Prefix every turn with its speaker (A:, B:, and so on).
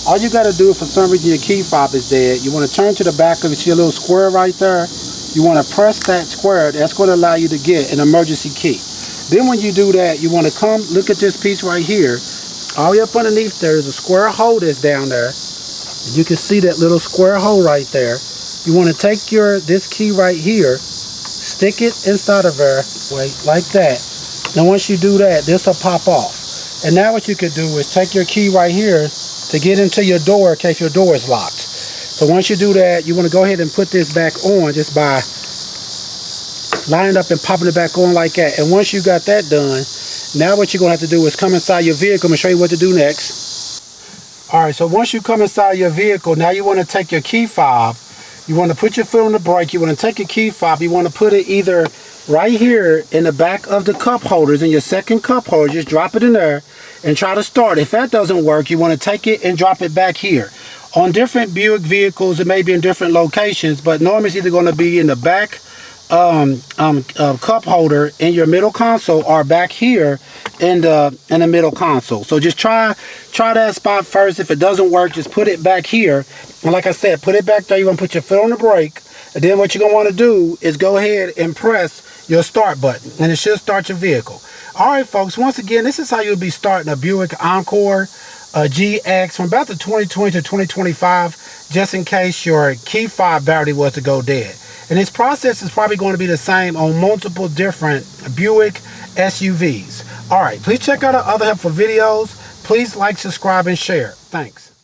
A: All you got to do if for some reason your key fob is dead, you want to turn to the back of it, see a little square right there? You want to press that square. That's going to allow you to get an emergency key. Then when you do that, you want to come look at this piece right here. All the way up underneath there is a square hole that's down there. You can see that little square hole right there. You want to take this key right here, stick it inside of there, like that. And once you do that, this will pop off. And now what you could do is take your key right here to get into your door in case your door is locked. So once you do that, you want to go ahead and put this back on just by lining it up and popping it back on like that. And once you got that done, now what you're going to have to do is come inside your vehicle. I'm going to show you what to do next. Alright, so once you come inside your vehicle, now you want to take your key fob. You want to put your foot on the brake. You want to take your key fob. You want to put it either right here in the back of the cup holders, in your second cup holder. Just drop it in there and try to start. If that doesn't work, you want to take it and drop it back here. On different Buick vehicles, it may be in different locations, but normally it's either going to be in the back cup holder in your middle console or back here in the middle console. So just try that spot first. If it doesn't work, just put it back here. And like I said, put it back there. You're going to put your foot on the brake. And then what you're going to want to do is go ahead and press your start button. And it should start your vehicle. Alright folks, once again, this is how you'll be starting a Buick Encore GX from about the 2020 to 2025, just in case your key fob battery was to go dead. And this process is probably going to be the same on multiple different Buick SUVs. Alright, please check out our other helpful videos. Please like, subscribe, and share. Thanks.